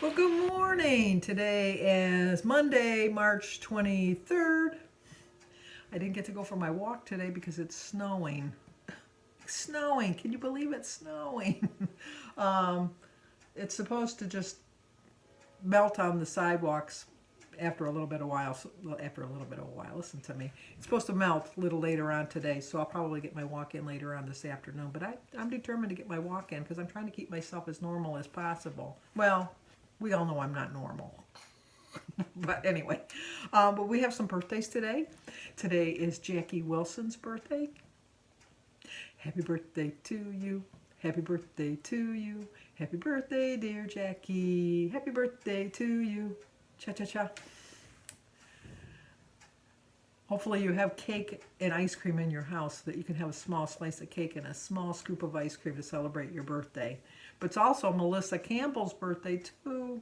Well, good morning. Today is Monday, March 23rd. I didn't get to go for my walk today because it's snowing. It's snowing. Can you believe it's snowing? um, it's supposed to just melt on the sidewalks after a little bit of while. Listen to me. It's supposed to melt a little later on today, so I'll probably get my walk in later on this afternoon. But I'm determined to get my walk in because I'm trying to keep myself as normal as possible. Well, we all know I'm not normal. But anyway, but we have some birthdays today. Today is Jackie Wilson's birthday. Happy birthday to you. Happy birthday to you. Happy birthday, dear Jackie. Happy birthday to you. Cha-cha-cha. Hopefully you have cake and ice cream in your house so that you can have a small slice of cake and a small scoop of ice cream to celebrate your birthday. But it's also Melissa Campbell's birthday too.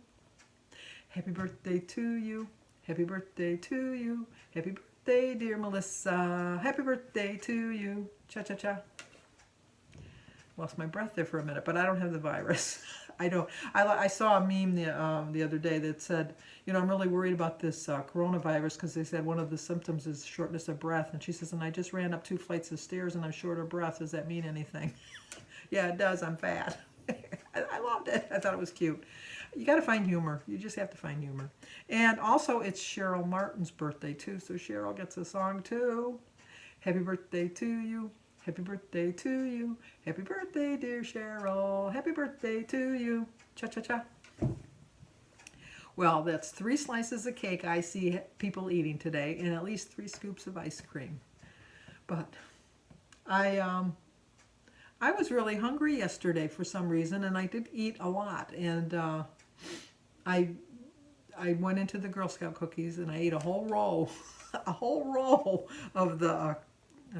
Happy birthday to you. Happy birthday to you. Happy birthday, dear Melissa. Happy birthday to you. Cha-cha-cha. Lost my breath there for a minute, but I don't have the virus. I don't. I saw a meme the other day that said, you know, I'm really worried about this coronavirus because they said one of the symptoms is shortness of breath. And she says, and I just ran up 2 flights of stairs and I'm short of breath. Does that mean anything? Yeah, it does. I'm fat. I loved it. I thought it was cute. You got to find humor. You just have to find humor. And also, it's Cheryl Martin's birthday, too. So Cheryl gets a song, too. Happy birthday to you. Happy birthday to you. Happy birthday, dear Cheryl. Happy birthday to you. Cha-cha-cha. Well, that's 3 slices of cake I see people eating today and at least 3 scoops of ice cream. But I was really hungry yesterday for some reason, and I did eat a lot. And I went into the Girl Scout cookies, and I ate a whole roll, a whole roll of the,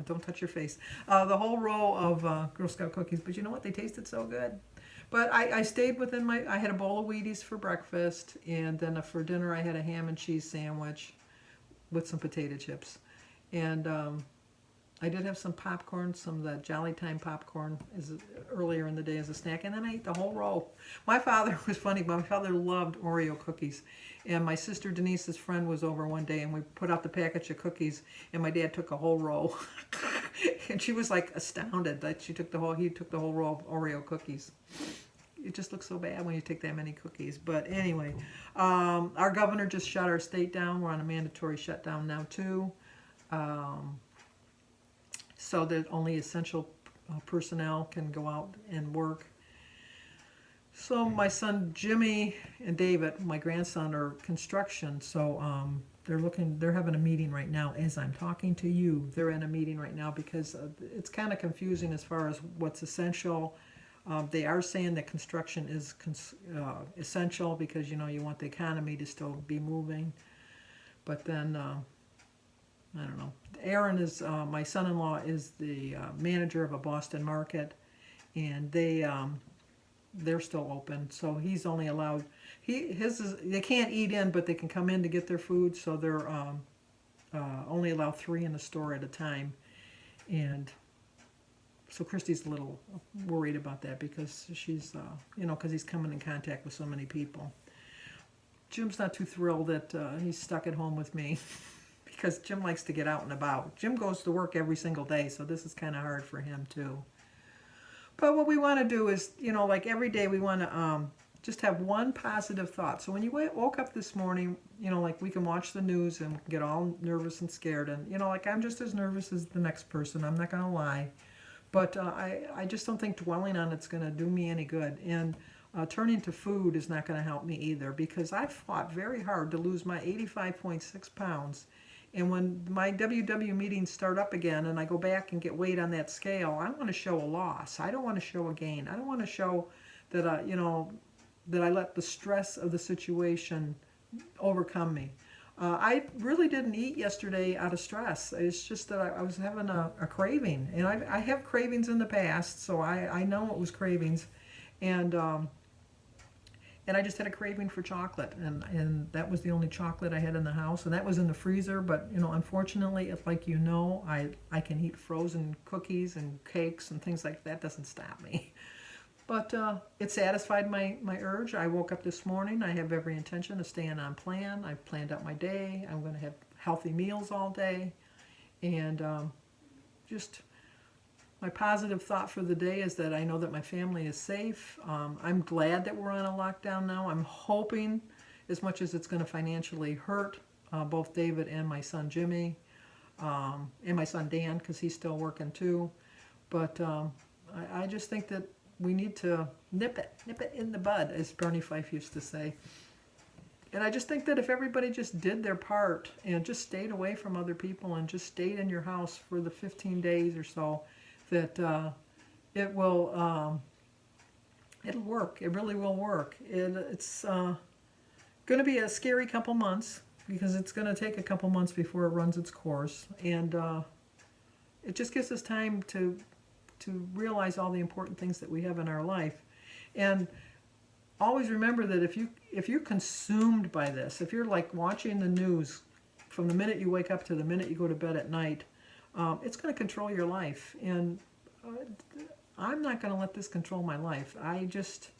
don't touch your face, the whole roll of Girl Scout cookies. But you know what? They tasted so good. But I stayed within I had a bowl of Wheaties for breakfast, and then for dinner I had a ham and cheese sandwich with some potato chips. And I did have some popcorn, some of the Jolly Time popcorn earlier in the day as a snack, and then I ate the whole roll. My father was funny. My father loved Oreo cookies, and my sister Denise's friend was over one day, and we put out the package of cookies, and my dad took a whole roll, and she was like astounded that he took the whole roll of Oreo cookies. It just looks so bad when you take that many cookies. But anyway, our governor just shut our state down. We're on a mandatory shutdown now too. So that only essential personnel can go out and work. So my son Jimmy and David, my grandson, are construction. So they're having a meeting right now as I'm talking to you. They're in a meeting right now because it's kind of confusing as far as what's essential. They are saying that construction is essential because, you know, you want the economy to still be moving. But then I don't know. Aaron is my son-in-law is the manager of a Boston market, and they're still open. So he's only allowed they can't eat in, but they can come in to get their food. So they're only allowed 3 in the store at a time, and so Christy's a little worried about that because she's you know, because he's coming in contact with so many people. Jim's not too thrilled that he's stuck at home with me. Because Jim likes to get out and about. Jim goes to work every single day, so this is kind of hard for him too. But what we want to do is, you know, like every day we want to just have one positive thought. So when you woke up this morning, you know, like we can watch the news and get all nervous and scared. And, you know, like I'm just as nervous as the next person. I'm not going to lie. But I just don't think dwelling on it's going to do me any good. And turning to food is not going to help me either because I fought very hard to lose my 85.6 pounds. And when my WW meetings start up again and I go back and get weight on that scale, I want to show a loss. I don't want to show a gain. I don't want to show that, you know, that I let the stress of the situation overcome me. I really didn't eat yesterday out of stress. It's just that I was having a craving. And I have cravings in the past, so I know it was cravings. And I just had a craving for chocolate, and that was the only chocolate I had in the house, and that was in the freezer. But, you know, unfortunately, like you know, I can eat frozen cookies and cakes and things like that. Doesn't stop me. But it satisfied my urge. I woke up this morning. I have every intention of staying on plan. I've planned out my day. I'm going to have healthy meals all day. And just my positive thought for the day is that I know that my family is safe. I'm glad that we're on a lockdown now. I'm hoping, as much as it's going to financially hurt both David and my son Jimmy, and my son Dan, because he's still working too. But I just think that we need to nip it in the bud, as Bernie Fife used to say. And I just think that if everybody just did their part and just stayed away from other people and just stayed in your house for the 15 days or so, that it will, it'll work. It really will work. It's going to be a scary couple months, because it's going to take a couple months before it runs its course. And it just gives us time to realize all the important things that we have in our life. And always remember that if you're consumed by this, if you're like watching the news from the minute you wake up to the minute you go to bed at night, it's going to control your life. And I'm not going to let this control my life. I just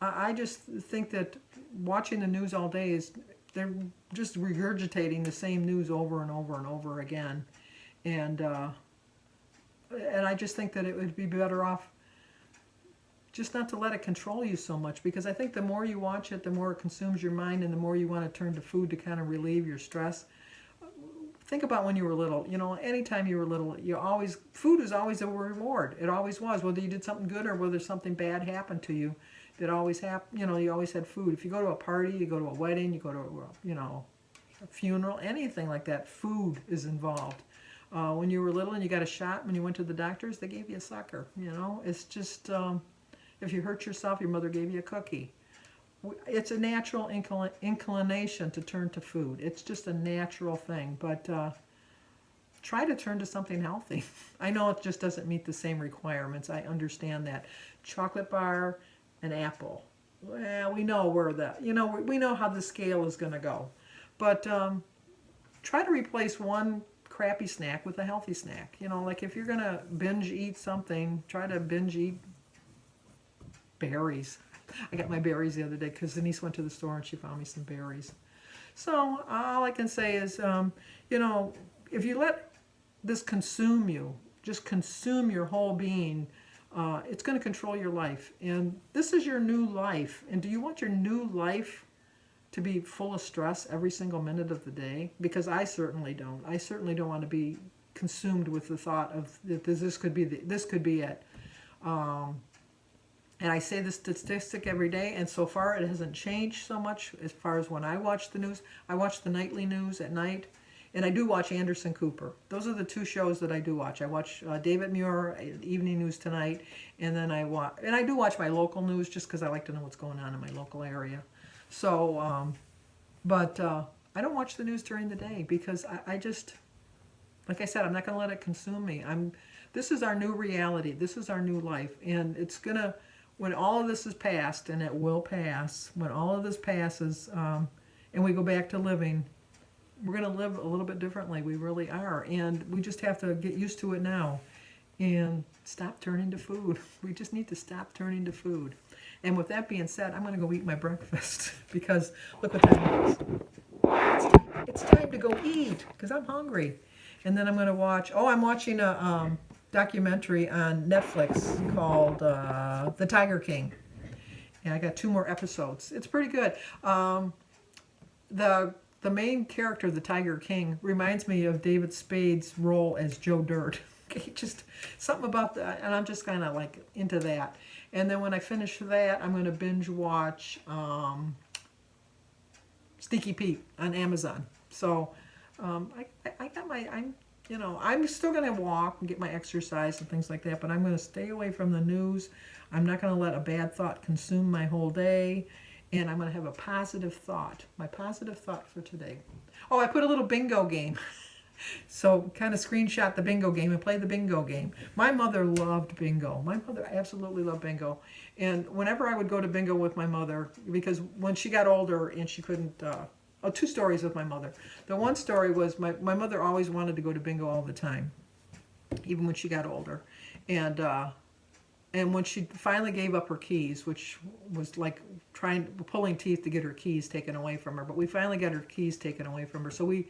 think that watching the news all day they're just regurgitating the same news over and over and over again. And I just think that it would be better off just not to let it control you so much, because I think the more you watch it, the more it consumes your mind, and the more you want to turn to food to kind of relieve your stress. Think about when you were little. You know, anytime you were little, food was always a reward. It always was. Whether you did something good or whether something bad happened to you, it always happened. You know, you always had food. If you go to a party, you go to a wedding, you go to a funeral, anything like that, food is involved. When you were little and you got a shot when you went to the doctors, they gave you a sucker. You know, it's just if you hurt yourself, your mother gave you a cookie. It's a natural inclination to turn to food. It's just a natural thing. But try to turn to something healthy. I know it just doesn't meet the same requirements. I understand that. Chocolate bar, an apple. Well, we know where that. You know, we know how the scale is going to go. But try to replace one crappy snack with a healthy snack. You know, like if you're going to binge eat something, try to binge eat berries. I got my berries the other day because Denise went to the store and she found me some berries. So all I can say is, you know, if you let this consume you, just consume your whole being, it's going to control your life. And this is your new life. And do you want your new life to be full of stress every single minute of the day? Because I certainly don't. I certainly don't want to be consumed with the thought of that this could be it. And I say this statistic every day, and so far it hasn't changed so much as far as when I watch the news. I watch the nightly news at night, and I do watch Anderson Cooper. Those are the two shows that I do watch. I watch David Muir, Evening News Tonight, and then I do watch my local news just because I like to know what's going on in my local area. So, but I don't watch the news during the day because I just, like I said, I'm not going to let it consume me. This is our new reality. This is our new life, and it's gonna. When all of this is past, and it will pass, when all of this passes and we go back to living, we're going to live a little bit differently. We really are. And we just have to get used to it now and stop turning to food. We just need to stop turning to food. And with that being said, I'm going to go eat my breakfast because look what time it is. It's time to go eat because I'm hungry. And then I'm going to watch, I'm watching a documentary on Netflix called The Tiger King. And I got 2 more episodes. It's pretty good. The main character, the Tiger King, reminds me of David Spade's role as Joe Dirt. Okay, just something about that, and I'm just kind of like into that. And then when I finish that, I'm going to binge watch Sneaky Pete on Amazon. So I got my, I'm still going to walk and get my exercise and things like that, but I'm going to stay away from the news. I'm not going to let a bad thought consume my whole day, and I'm going to have a positive thought. My positive thought for today. Oh, I put a little bingo game. So kind of screenshot the bingo game and play the bingo game. My mother loved bingo. My mother absolutely loved bingo. And whenever I would go to bingo with my mother, because when she got older and she couldn't, 2 stories with my mother. The one story was my mother always wanted to go to bingo all the time, even when she got older. And And when she finally gave up her keys, which was like pulling teeth to get her keys taken away from her, but we finally got her keys taken away from her. So we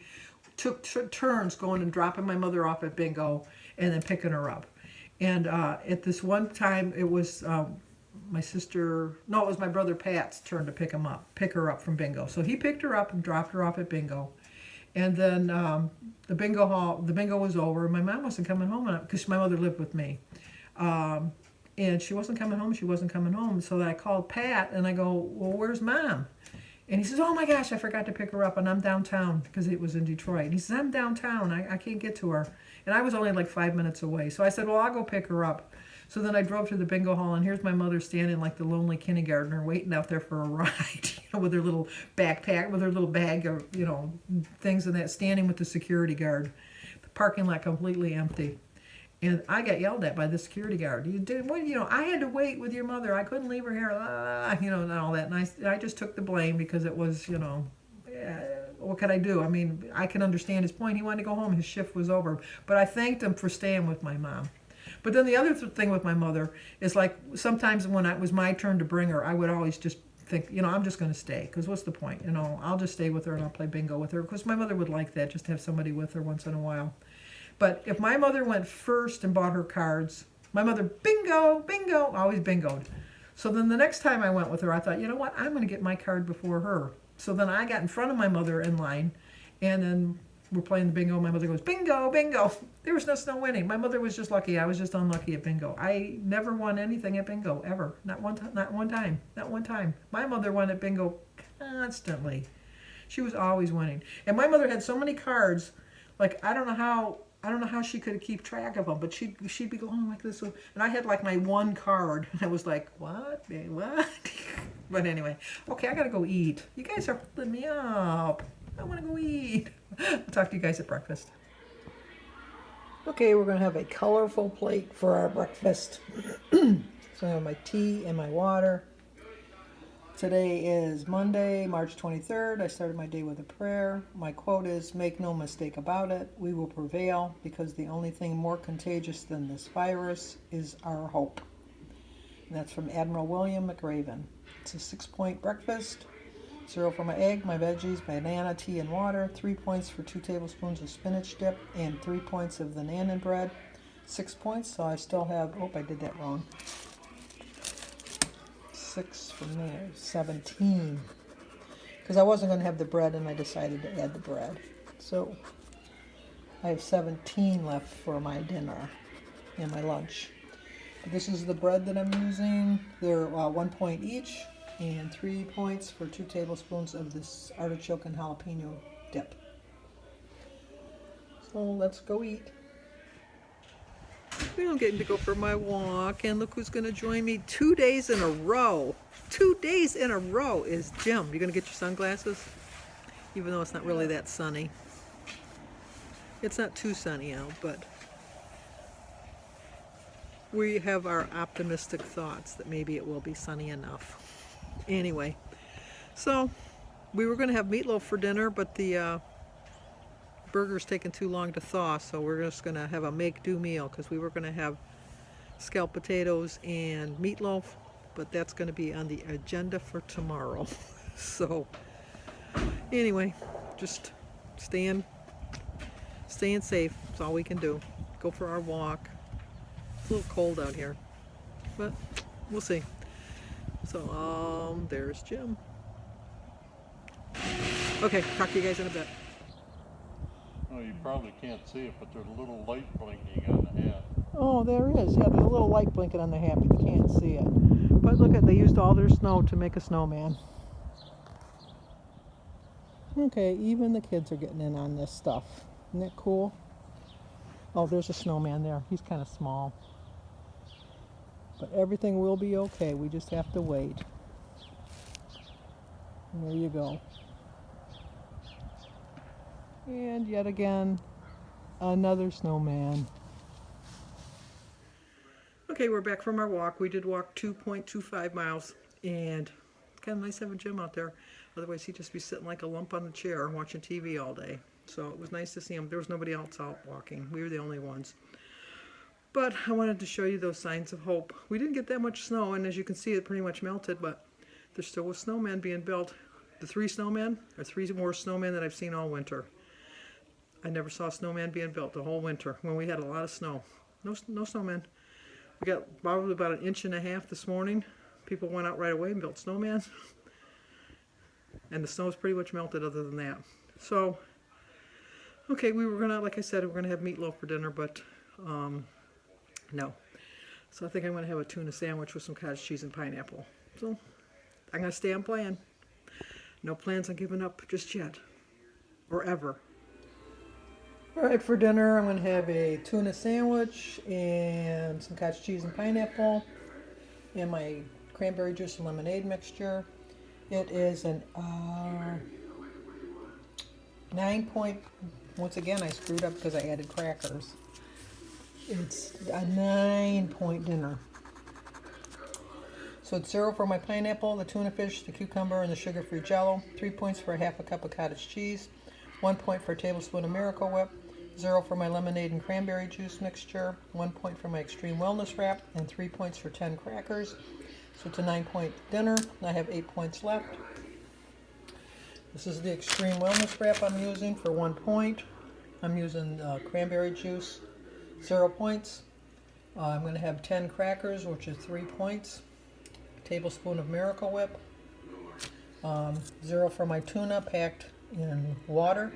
took turns going and dropping my mother off at bingo and then picking her up. And at this one time, it was my sister, no, it was my brother Pat's turn to pick her up from bingo. So he picked her up and dropped her off at bingo. And then the bingo was over. And my mom wasn't coming home because my mother lived with me. And she wasn't coming home. So I called Pat and I go, well, where's Mom? And he says, oh my gosh, I forgot to pick her up and I'm downtown because it was in Detroit. And he says, I'm downtown. I can't get to her. And I was only like 5 minutes away. So I said, well, I'll go pick her up. So then I drove to the bingo hall and here's my mother standing like the lonely kindergartner waiting out there for a ride, with her little backpack, with her little bag of, things and that, standing with the security guard. The parking lot completely empty. And I got yelled at by the security guard. You did what? I had to wait with your mother. I couldn't leave her here. And all that. And I just took the blame because it was, what could I do? I mean, I can understand his point. He wanted to go home. His shift was over. But I thanked him for staying with my mom. But then the other thing with my mother is like sometimes when it was my turn to bring her, I would always just think, I'm just going to stay because what's the point? I'll just stay with her and I'll play bingo with her because my mother would like that, just to have somebody with her once in a while. But if my mother went first and bought her cards, my mother, bingo, bingo, always bingoed. So then the next time I went with her, I thought, you know what, I'm going to get my card before her. So then I got in front of my mother in line, and then we're playing the bingo. My mother goes, bingo, bingo. There was no winning. My mother was just lucky. I was just unlucky at bingo. I never won anything at bingo, ever. Not one time. My mother won at bingo constantly. She was always winning. And my mother had so many cards, like I don't know how she could keep track of them, but she'd be going like this. And I had like my one card, and I was like, what? But anyway, okay, I gotta go eat. You guys are holding me up. I want to go eat. I'll talk to you guys at breakfast. Okay, we're gonna have a colorful plate for our breakfast. So I have my tea and my water. Today is Monday, March 23rd. I started my day with a prayer. My quote is, make no mistake about it, we will prevail because the only thing more contagious than this virus is our hope. And that's from Admiral William McRaven. It's a 6-point breakfast. 0 for my egg, my veggies, banana, tea, and water. 3 points for 2 tablespoons of spinach dip and 3 points of the naan bread. 6 points, so I still have, I did that wrong. 6 from there, 17. Because I wasn't going to have the bread and I decided to add the bread. So I have 17 left for my dinner and my lunch. This is the bread that I'm using. They're 1 point each and 3 points for 2 tablespoons of this artichoke and jalapeno dip. So let's go eat. I'm getting to go for my walk, and look who's going to join me 2 days in a row. 2 days in a row is Jim. You going to get your sunglasses? Even though it's not really that sunny. It's not too sunny out, but we have our optimistic thoughts that maybe it will be sunny enough. Anyway, so we were going to have meatloaf for dinner, but the burger's taking too long to thaw, so we're just going to have a make-do meal because we were going to have scalloped potatoes and meatloaf, but that's going to be on the agenda for tomorrow. So anyway, just staying safe. That's all we can do. Go for our walk. It's a little cold out here, but we'll see. So there's Jim. Okay, talk to you guys in a bit. Oh, you probably can't see it, but there's a little light blinking on the hat. Oh, there is. Yeah, there's a little light blinking on the hat, but you can't see it. But look at, they used all their snow to make a snowman. Okay, even the kids are getting in on this stuff. Isn't that cool? Oh, there's a snowman there. He's kind of small. But everything will be okay. We just have to wait. There you go. And yet again, another snowman. Okay, we're back from our walk. We did walk 2.25 miles, and it's kind of nice to have a Jim out there. Otherwise, he'd just be sitting like a lump on the chair watching TV all day. So it was nice to see him. There was nobody else out walking. We were the only ones. But I wanted to show you those signs of hope. We didn't get that much snow, and as you can see, it pretty much melted, but there still was snowmen being built. The 3 snowmen are 3 more snowmen that I've seen all winter. I never saw a snowman being built the whole winter when we had a lot of snow. No snowmen. We got probably about 1.5 inches this morning. People went out right away and built snowmen. And the snow's pretty much melted other than that. So, okay, we were gonna, like I said, we're gonna have meatloaf for dinner, but no. So I think I'm gonna have a tuna sandwich with some cottage cheese and pineapple. So I'm gonna stay on plan. No plans on giving up just yet. Or ever. Alright, for dinner I'm going to have a tuna sandwich and some cottage cheese and pineapple and my cranberry juice and lemonade mixture. It is an 9 point, once again I screwed up because I added crackers. It's a 9 point dinner. So it's 0 for my pineapple, the tuna fish, the cucumber, and the sugar-free jello. 3 points for a 1/2 cup of cottage cheese. 1 point for a tablespoon of Miracle Whip. 0 for my lemonade and cranberry juice mixture. 1 point for my extreme wellness wrap, and 3 points for 10 crackers. So it's a 9 point dinner. I have 8 points left. This is the extreme wellness wrap I'm using for 1 point. I'm using cranberry juice, 0 points. I'm going to have 10 crackers, which is 3 points. A tablespoon of Miracle Whip. 0 for my tuna packed in water.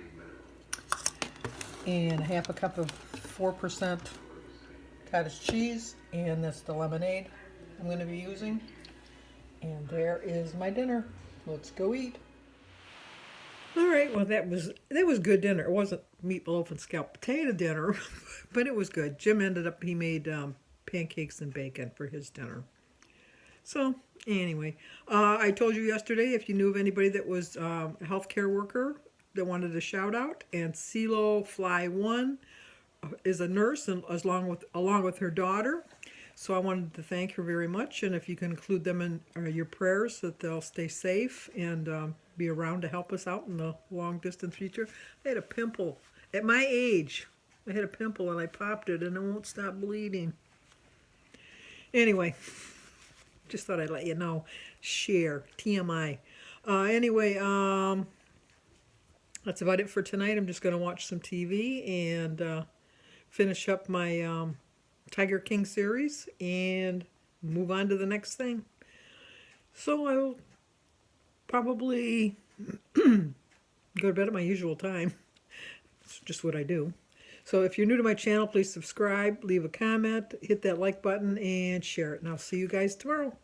And 1/2 cup of 4% cottage cheese, and that's the lemonade I'm going to be using. And there is my dinner. Let's go eat. All right, well that was good dinner. It wasn't meatloaf and scalloped potato dinner, but it was good. Jim he made pancakes and bacon for his dinner. So anyway, I told you yesterday if you knew of anybody that was a healthcare worker that wanted a shout out, and CeeLo Fly 1 is a nurse and along with her daughter. So I wanted to thank her very much, and if you can include them in your prayers that they'll stay safe and be around to help us out in the long distance future. I had a pimple at my age. I had a pimple and I popped it and it won't stop bleeding. Anyway, just thought I'd let you know. Share TMI. Anyway, that's about it for tonight. I'm just going to watch some TV and finish up my Tiger King series and move on to the next thing. So I'll probably go to bed at my usual time. It's just what I do. So if you're new to my channel, please subscribe, leave a comment, hit that like button, and share it. And I'll see you guys tomorrow.